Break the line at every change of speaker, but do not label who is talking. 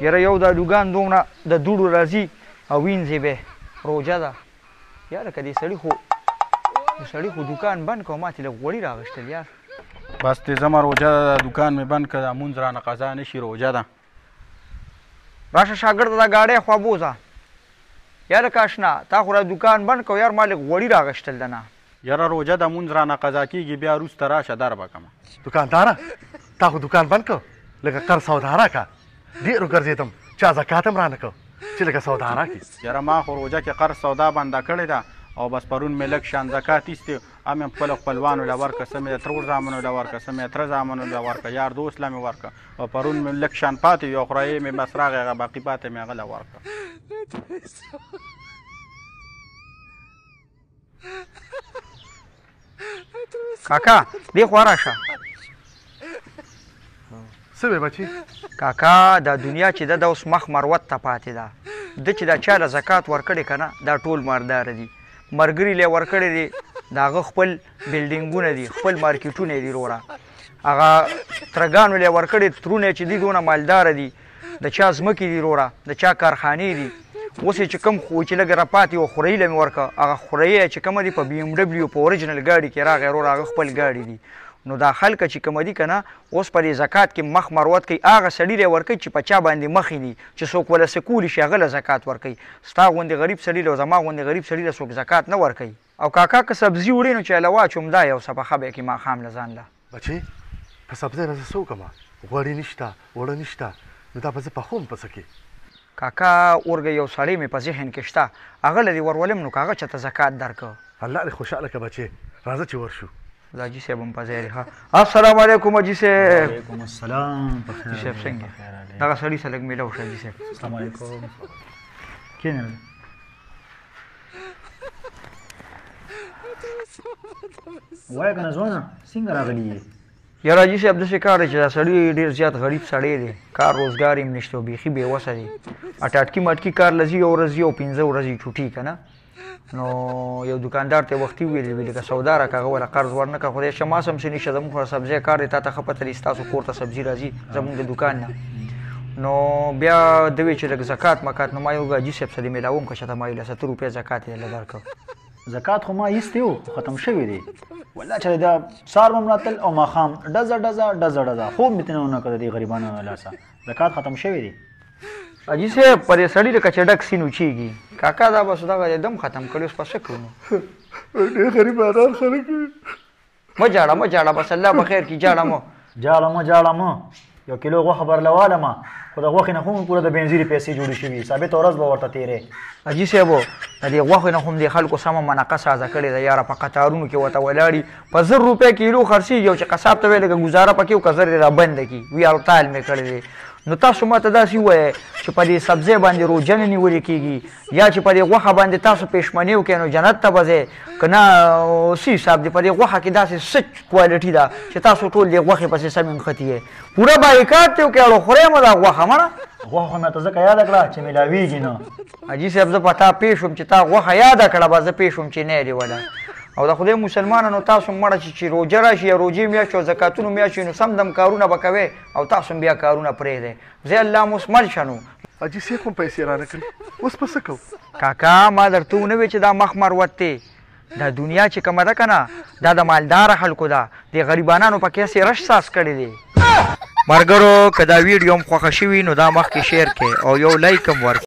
یاره یو دا دوکان دومره د دوړو راځي او وینځي به روژه ده یاره که دې سړي خو دوکان بند کړو ما ترې لږ غوړي راغشتل یار
بس دې زما روژه ده دوکان مې بند کړه دا مونځ رانه قضا نه شي روژه ده
راشه شاګرده دا ګاډی خوا بوځه یاره کاشنا تا خو را دوکان بند کړو یار ما لږ غوړي راغشتل ده نه
یاره روژه د مونځ رانه قضا کېږي بیا وروسته راشه در به کړمه
دوکانداره تا خو دوکان بند کړ لکه قرض سودا راکړه ډېر وګرځېدم چا زکات هم رانه کړ چې لکه سودا راکړي
یاره ما خو روژه کې قرض سودا بنده کړې ده او بس پرون مې لږ شان زکات ایستې هم مې خپلو خپلوانو له ورکړه څه مې د ترور زامنو له ورکړه څه مې تره زامنو له ورکړه یار دوست له مې ورکړه او پرون مې لږ شان پاتې یو خورایې مې بس راغی هغه باقي پاتې مې هغه له ورکړه
کاکا دې خوا راشه
څه وې بچي
کاکا دا دنیا چې ده دا اوس مخ مروت ته پاتې ده ده چې دا چا له زکات ورکړې که نه دا ټول مرداره دي ملګري له یې ورکړی دی د هغه خپل بلډینګونه دي خپل مارکیټونه دي وروره هغه ترګانو له یې ورکړی ترونه چې دي دونه مالداره دي د چا ځمکې دي وروره د چا کارخانې دي اوس یې چې کوم خو چې لږ راپاتې وه خورۍ له مې ورکړه هغه خورۍ چې کومه دي په بي ام ډبلیو په اوریجنل ګاډي کې راغی وروره هغه خپل ګاډي دي نو دا خلکه چې کومه دي که نه اوس په دې زکات کې مخ مروت کوي هغه سړي له ورکوي چې په چا باندې مخې دي چې څوک وله سکولی شي هغه له زکات ورکوي ستا غوندې غریب سړي له زما غوندې غریب سړي له څوک زکات نه ورکوي او کاکا که سبزي وړي نو چې هله واچوم دا یو صفحه به یې کړي ماښام له ځان له
بچي په سبزۍ به زه څه وکړم غوړي نشته اوړه نشته نو دا به زه پخوم په څه کې
کاکا اورګه یو سړی مې په ذهن کې شته هغه له دې ورولم نو که هغه چېرته زکات درکړه
الله دې خوشحاله کړه بچې راځه چې ورشو
دا حاجي صاحب هم په ځای دی السلام علیکم حاجي صاحب
وعلیکم السلام
حاجي صاحب څنګه دغه سړي سره لږ میلاو شه حاجي صاحب
السلام علیکم کښېنه وایه که نه ځوانه څنګه راغلي یې
یاره حاجي صاحب داسې کار دی چې دا سړی ډېر زیات غریب سړی دی کار روزګار یې هم نشته او بیخي بېوسه دی اټاټکي مټکي کار له ځي یو ورځ ځي او 15 ورځې چوټي که نه نو یو دکاندار ته وختي ویلې ویلې که سودا راکړه هغه وله قرض ورنه کړه خدای شماس هم څه نشته زموږ خو سبزی کار دی تا ته ښه پته دی ستاسو کور ته سبزي راځي زموږ د دوکان نه نو بیا ده وی چې لږ زکات مکات نو ما یو حاجي صاحب سره میلاوم که چېرته ما یو 70 روپۍ زکات یې له درکړه
زکات خو ما ایستی و ختم شوی دی والله چې دا سهار به م راتل او ماښام ډزه خوب مې ترې ونه کړه د دې غریبانو له لاسه زکات ختم شوی دی
حاجي صاحب په دې سړي لکه چې ډک سین اوچېږي کاکا دا بس دغه دم ختم کړي اوس په څه کړو نو
ډېر غریبانان خلک
مه جاړه بس الله به خیر کړي
جاړه مه یو کیلو غوښه برلواله ما خو د غوښې نه خو پوره د بنزیرې پیسې جوړې شوي ثابته ورځ به ورته تېرې
حاجي صاحب د دې غوښې نه خو هم دې خلکو سمه منقه سازه کړې ده یاره په قطارونو کې ورته ولاړي په 1000 روپۍ کیلو خرڅېږي او چې قصاب ته ویې لږه ګزاره پکې و که زر یې را بنده کړي وي التال مې کړی دی نو تاسو ماته داسې ووایئ چې په دې سبزۍ باندې روژه نه نیولې کېږي یا چې په دې غوښه باندې تاسو پېشمني وکړئ نو جنت ته به ځئ که نه څه حساب دی په دې غوښه کې داسې سچ کوالټي ده چې تاسو ټول دې غوښې پسې سمې نښتي یې پوره بایکاټ دی وکړئ اړو خورئ مه دا غوښه مړه
غوښه خو مې ته ځکه یاده کړه چې میلاویږي نه
حاجي صاحب زه په تا پوه شوم چې تا غوښه یاده کړه به زه پوه شوم چې نه یې دې وله او د خدای مسلمانانو تاسو مړه چې روژه راشي یا روژې میاشت او زکاتونو میاشت نو سم دم کارونه به کوئ او تاسو بیا کارونه پرېږدئ زه الله مسمل شه نو
حاجي صاحب هم پیسې رانه کړي اوس په څه کوو
کاکا ما درته ونه وی چې دا مخ مروت دی دا دنیا چې کومه ده که نه دا د مالداره خلکو ده د غریبانانو پکې هسې رش ساس کړی دی ملګرو که دا ویډیو هم خوښه شوي نو دا مخکې شیر کړئ او یو لایک هم ورکړئ